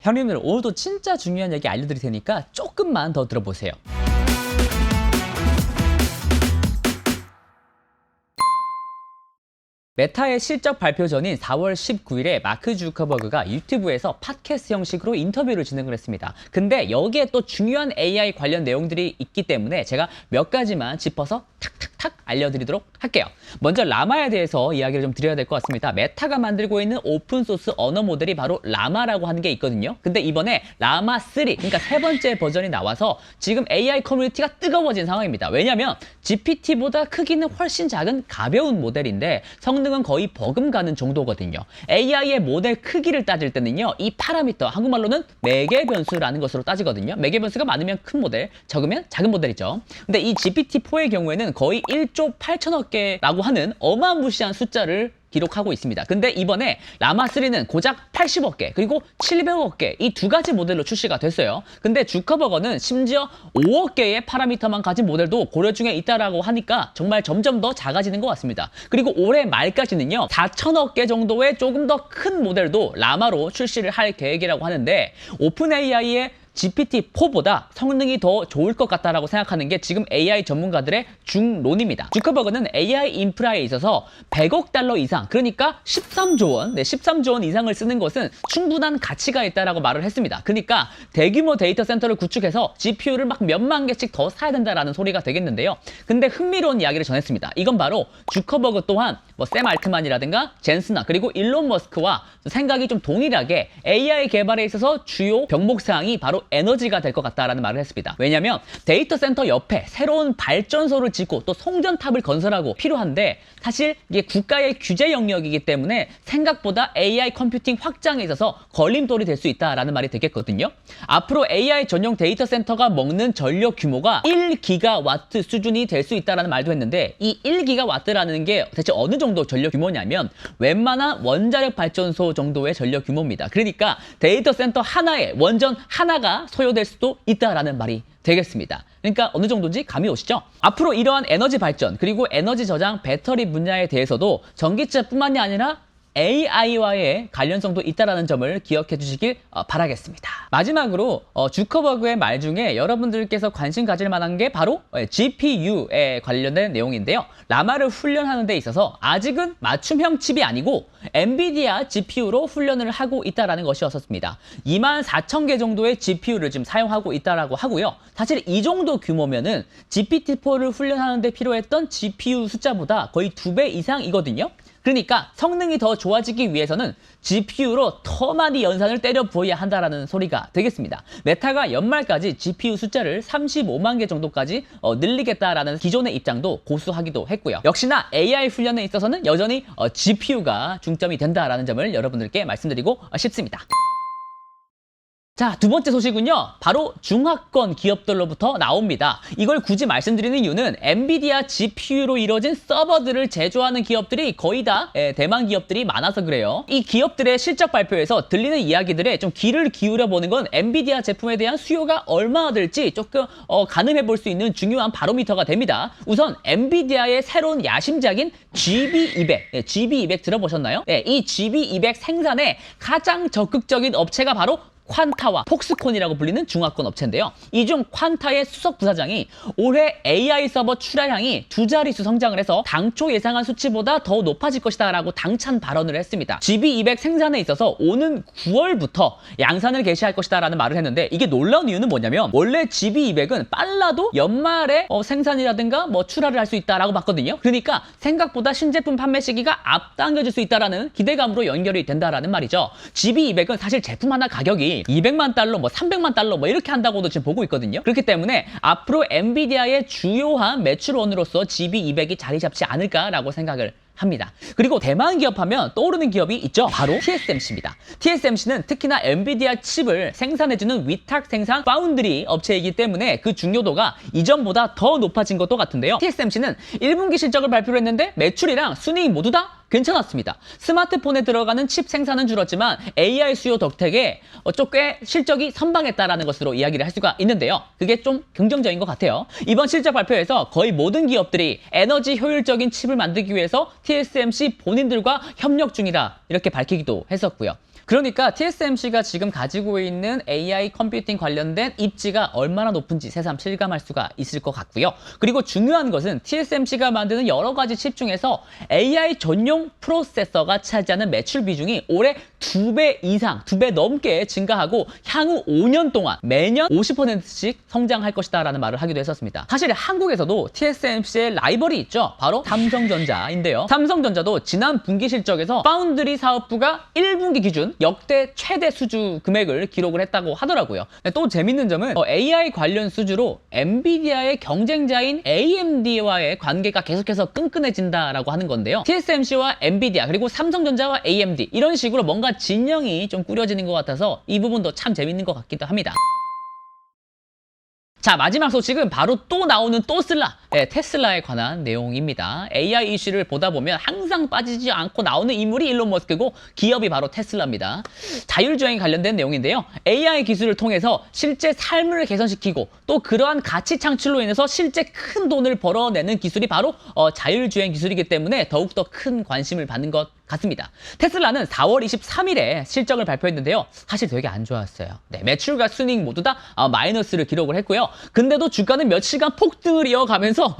형님들, 오늘도 진짜 중요한 얘기 알려드릴 테니까 조금만 더 들어보세요. 메타의 실적 발표 전인 4월 19일에 마크 주커버그가 유튜브에서 팟캐스트 형식으로 인터뷰를 진행을 했습니다. 근데 여기에 또 중요한 AI 관련 내용들이 있기 때문에 제가 몇 가지만 짚어서 탁탁탁 알려드리도록 할게요. 먼저 라마에 대해서 이야기를 좀 드려야 될 것 같습니다. 메타가 만들고 있는 오픈소스 언어 모델이 바로 라마라고 하는 게 있거든요. 근데 이번에 라마 3, 그러니까 세 번째 버전이 나와서 지금 AI 커뮤니티가 뜨거워진 상황입니다. 왜냐면 GPT보다 크기는 훨씬 작은 가벼운 모델인데 성능은 거의 버금가는 정도거든요. AI의 모델 크기를 따질 때는요, 이 파라미터, 한국말로는 매개 변수라는 것으로 따지거든요. 매개 변수가 많으면 큰 모델, 적으면 작은 모델이죠. 근데 이 GPT-4의 경우에는 거의 1조 8천억 개라고 하는 어마무시한 숫자를 기록하고 있습니다. 근데 이번에 라마3는 고작 80억 개 그리고 700억 개 이 두 가지 모델로 출시가 됐어요. 근데 주커버거는 심지어 5억 개의 파라미터만 가진 모델도 고려 중에 있다라고 하니까 정말 점점 더 작아지는 것 같습니다. 그리고 올해 말까지는요 4천억 개 정도의 조금 더 큰 모델도 라마로 출시를 할 계획이라고 하는데, 오픈 AI의 GPT-4보다 성능이 더 좋을 것 같다라고 생각하는 게 지금 AI 전문가들의 중론입니다. 주커버그는 AI 인프라에 있어서 100억 달러 이상, 그러니까 13조 원, 13조 원 이상을 쓰는 것은 충분한 가치가 있다라고 말을 했습니다. 그러니까 대규모 데이터 센터를 구축해서 GPU를 막 몇만 개씩 더 사야 된다라는 소리가 되겠는데요. 근데 흥미로운 이야기를 전했습니다. 이건 바로 주커버그 또한 샘 알트만이라든가 젠슨나 그리고 일론 머스크와 생각이 좀 동일하게 AI 개발에 있어서 주요 병목사항이 바로 에너지가 될 것 같다라는 말을 했습니다. 왜냐면 데이터 센터 옆에 새로운 발전소를 짓고 또 송전탑을 건설하고 필요한데, 사실 이게 국가의 규제 영역이기 때문에 생각보다 AI 컴퓨팅 확장에 있어서 걸림돌이 될 수 있다라는 말이 되겠거든요. 앞으로 AI 전용 데이터 센터가 먹는 전력 규모가 1기가와트 수준이 될 수 있다라는 말도 했는데, 이 1기가와트라는 게 대체 어느 정도 전력 규모냐면 웬만한 원자력 발전소 정도의 전력 규모입니다. 그러니까 데이터 센터 하나에 원전 하나가 소요될 수도 있다라는 말이 되겠습니다. 그러니까 어느 정도인지 감이 오시죠? 앞으로 이러한 에너지 발전 그리고 에너지 저장 배터리 분야에 대해서도 전기차뿐만이 아니라 AI와의 관련성도 있다는 점을 기억해 주시길 바라겠습니다. 마지막으로 주커버그의 말 중에 여러분들께서 관심 가질 만한 게 바로 GPU에 관련된 내용인데요. 라마를 훈련하는 데 있어서 아직은 맞춤형 칩이 아니고 엔비디아 GPU로 훈련을 하고 있다는 것이었습니다. 24,000개 정도의 GPU를 지금 사용하고 있다고 하고요. 사실 이 정도 규모면은 GPT-4를 훈련하는 데 필요했던 GPU 숫자보다 거의 2배 이상이거든요. 그러니까 성능이 더 좋아지기 위해서는 GPU로 더 많이 연산을 때려 부어야 한다라는 소리가 되겠습니다. 메타가 연말까지 GPU 숫자를 35만 개 정도까지 늘리겠다라는 기존의 입장도 고수하기도 했고요. 역시나 AI 훈련에 있어서는 여전히 GPU가 중점이 된다라는 점을 여러분들께 말씀드리고 싶습니다. 자, 두 번째 소식은요, 바로 중화권 기업들로부터 나옵니다. 이걸 굳이 말씀드리는 이유는 엔비디아 GPU로 이루어진 서버들을 제조하는 기업들이 거의 다 대만 기업들이 많아서 그래요. 이 기업들의 실적 발표에서 들리는 이야기들에 좀 귀를 기울여 보는 건 엔비디아 제품에 대한 수요가 얼마나 될지 조금 가늠해 볼 수 있는 중요한 바로미터가 됩니다. 우선 엔비디아의 새로운 야심작인 GB200, GB200 들어보셨나요? 이 GB200 생산에 가장 적극적인 업체가 바로 퀀타와 폭스콘이라고 불리는 중화권 업체인데요. 이 중 퀀타의 수석 부사장이 올해 AI 서버 출하량이 2자릿수 성장을 해서 당초 예상한 수치보다 더 높아질 것이다 라고 당찬 발언을 했습니다. GB200 생산에 있어서 오는 9월부터 양산을 개시할 것이다 라는 말을 했는데, 이게 놀라운 이유는 뭐냐면 원래 GB200은 빨라도 연말에 생산이라든가 출하를 할 수 있다라고 봤거든요. 그러니까 생각보다 신제품 판매 시기가 앞당겨질 수 있다라는 기대감으로 연결이 된다라는 말이죠. GB200은 사실 제품 하나 가격이 200만 달러, 300만 달러 이렇게 한다고도 지금 보고 있거든요. 그렇기 때문에 앞으로 엔비디아의 주요한 매출원으로서 GB200이 자리 잡지 않을까라고 생각을 합니다. 그리고 대만 기업하면 떠오르는 기업이 있죠. 바로 TSMC입니다. TSMC는 특히나 엔비디아 칩을 생산해주는 위탁 생산 파운드리 업체이기 때문에 그 중요도가 이전보다 더 높아진 것도 같은데요. TSMC는 1분기 실적을 발표를 했는데 매출이랑 순이익 모두 다 괜찮았습니다. 스마트폰에 들어가는 칩 생산은 줄었지만 AI 수요 덕택에 꽤 실적이 선방했다라는 것으로 이야기를 할 수가 있는데요. 그게 좀 긍정적인 것 같아요. 이번 실적 발표에서 거의 모든 기업들이 에너지 효율적인 칩을 만들기 위해서 TSMC 본인들과 협력 중이다 이렇게 밝히기도 했었고요. 그러니까 TSMC가 지금 가지고 있는 AI 컴퓨팅 관련된 입지가 얼마나 높은지 새삼 실감할 수가 있을 것 같고요. 그리고 중요한 것은 TSMC가 만드는 여러 가지 칩 중에서 AI 전용 프로세서가 차지하는 매출 비중이 올해 2배 이상, 2배 넘게 증가하고 향후 5년 동안 매년 50%씩 성장할 것이다 라는 말을 하기도 했었습니다. 사실 한국에서도 TSMC의 라이벌이 있죠. 바로 삼성전자인데요. 삼성전자도 지난 분기 실적에서 파운드리 사업부가 1분기 기준 역대 최대 수주 금액을 기록을 했다고 하더라고요. 또 재밌는 점은 AI 관련 수주로 엔비디아의 경쟁자인 AMD와의 관계가 계속해서 끈끈해진다라고 하는 건데요. TSMC와 엔비디아 그리고 삼성전자와 AMD 이런 식으로 뭔가 진영이 좀 꾸려지는 것 같아서 이 부분도 참 재밌는 것 같기도 합니다. 자, 마지막 소식은 바로 또 나오는 테슬라에 관한 내용입니다. AI 이슈를 보다 보면 항상 빠지지 않고 나오는 인물이 일론 머스크고 기업이 바로 테슬라입니다. 자율주행에 관련된 내용인데요. AI 기술을 통해서 실제 삶을 개선시키고 또 그러한 가치 창출로 인해서 실제 큰 돈을 벌어내는 기술이 바로 자율주행 기술이기 때문에 더욱더 큰 관심을 받는 것 같습니다. 테슬라는 4월 23일에 실적을 발표했는데요. 사실 되게 안 좋았어요. 네, 매출과 순이익 모두 다 마이너스를 기록을 했고요. 근데도 주가는 며칠간 폭등을 이어가면서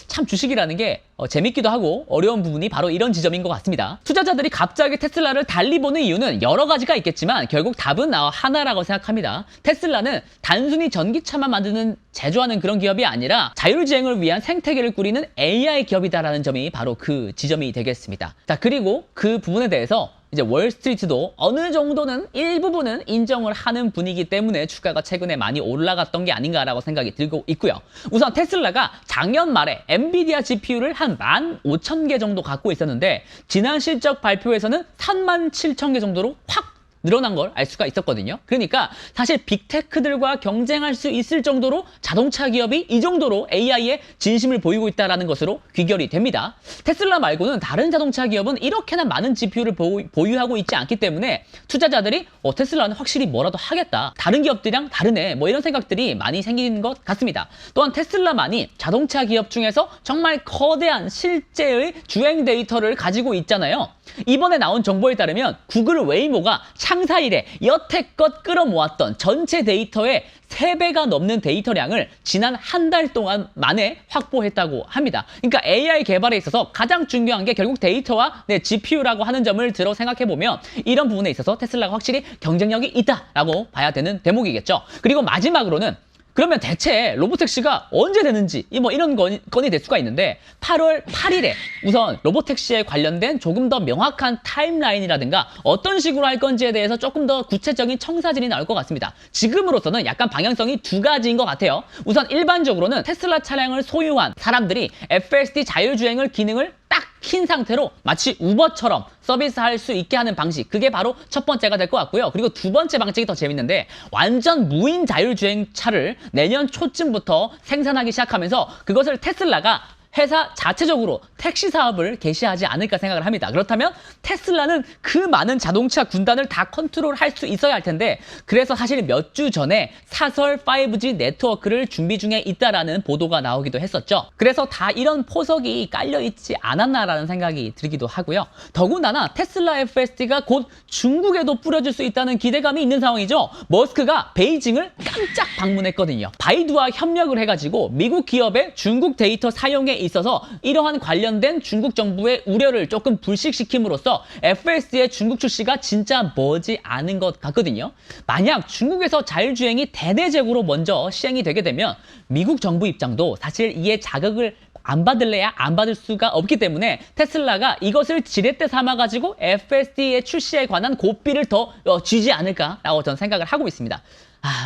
참 주식이라는 게 재밌기도 하고 어려운 부분이 바로 이런 지점인 것 같습니다. 투자자들이 갑자기 테슬라를 달리 보는 이유는 여러 가지가 있겠지만 결국 답은 하나라고 생각합니다. 테슬라는 단순히 전기차만 제조하는 그런 기업이 아니라 자율주행을 위한 생태계를 꾸리는 AI 기업이다라는 점이 바로 그 지점이 되겠습니다. 자, 그리고 그 부분에 대해서 이제 월스트리트도 어느 정도는 일부분은 인정을 하는 분위기 때문에 주가가 최근에 많이 올라갔던 게 아닌가라고 생각이 들고 있고요. 우선 테슬라가 작년 말에 엔비디아 GPU를 한 15,000개 정도 갖고 있었는데 지난 실적 발표에서는 37,000개 정도로 확 늘어난 걸 알 수가 있었거든요. 그러니까 사실 빅테크들과 경쟁할 수 있을 정도로 자동차 기업이 이 정도로 AI에 진심을 보이고 있다는 것으로 귀결이 됩니다. 테슬라 말고는 다른 자동차 기업은 이렇게나 많은 GPU를 보유하고 있지 않기 때문에 투자자들이 테슬라는 확실히 뭐라도 하겠다. 다른 기업들이랑 다르네. 뭐 이런 생각들이 많이 생기는 것 같습니다. 또한 테슬라만이 자동차 기업 중에서 정말 거대한 실제의 주행 데이터를 가지고 있잖아요. 이번에 나온 정보에 따르면 구글 웨이모가 창사 이래 여태껏 끌어모았던 전체 데이터의 3배가 넘는 데이터량을 지난 한 달 동안 만에 확보했다고 합니다. 그러니까 AI 개발에 있어서 가장 중요한 게 결국 데이터와 GPU라고 하는 점을 들어 생각해보면 이런 부분에 있어서 테슬라가 확실히 경쟁력이 있다라고 봐야 되는 대목이겠죠. 그리고 마지막으로는 그러면 대체 로보택시가 언제 되는지 이런 건이 될 수가 있는데 8월 8일에 우선 로보택시에 관련된 조금 더 명확한 타임라인이라든가 어떤 식으로 할 건지에 대해서 조금 더 구체적인 청사진이 나올 것 같습니다. 지금으로서는 약간 방향성이 두 가지인 것 같아요. 우선 일반적으로는 테슬라 차량을 소유한 사람들이 FSD 자율주행을 기능을 딱 킨 상태로 마치 우버처럼 서비스할 수 있게 하는 방식, 그게 바로 첫 번째가 될 것 같고요. 그리고 두 번째 방식이 더 재밌는데 완전 무인 자율주행 차를 내년 초쯤부터 생산하기 시작하면서 그것을 테슬라가 회사 자체적으로 택시 사업을 개시하지 않을까 생각을 합니다. 그렇다면 테슬라는 그 많은 자동차 군단을 다 컨트롤할 수 있어야 할 텐데 그래서 사실 몇 주 전에 사설 5G 네트워크를 준비 중에 있다라는 보도가 나오기도 했었죠. 그래서 다 이런 포석이 깔려있지 않았나라는 생각이 들기도 하고요. 더군다나 테슬라 FSD가 곧 중국에도 뿌려질 수 있다는 기대감이 있는 상황이죠. 머스크가 베이징을 깜짝 방문했거든요. 바이두와 협력을 해가지고 미국 기업의 중국 데이터 사용에 있어서 이러한 관련된 중국 정부의 우려를 조금 불식시킴으로써 FSD의 중국 출시가 진짜 머지 않은 것 같거든요. 만약 중국에서 자율주행이 대대적으로 먼저 시행이 되게 되면 미국 정부 입장도 사실 이에 자극을 안 받을래야 안 받을 수가 없기 때문에 테슬라가 이것을 지렛대 삼아가지고 FSD의 출시에 관한 고삐를 더 쥐지 않을까라고 저는 생각을 하고 있습니다.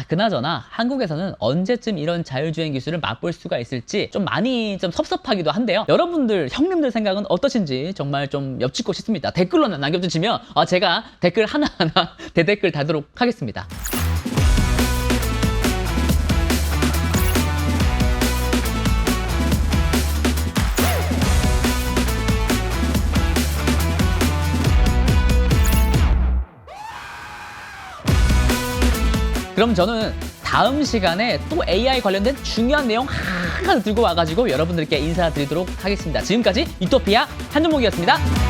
그나저나 한국에서는 언제쯤 이런 자율주행 기술을 맛볼 수가 있을지 많이 섭섭하기도 한데요. 여러분들, 형님들 생각은 어떠신지 정말 좀 엽짓고 싶습니다. 댓글로 남겨주시면 제가 댓글 하나하나 대댓글 달도록 하겠습니다. 그럼 저는 다음 시간에 또 AI 관련된 중요한 내용 하나 들고 와가지고 여러분들께 인사드리도록 하겠습니다. 지금까지 유토피아 한종목이었습니다.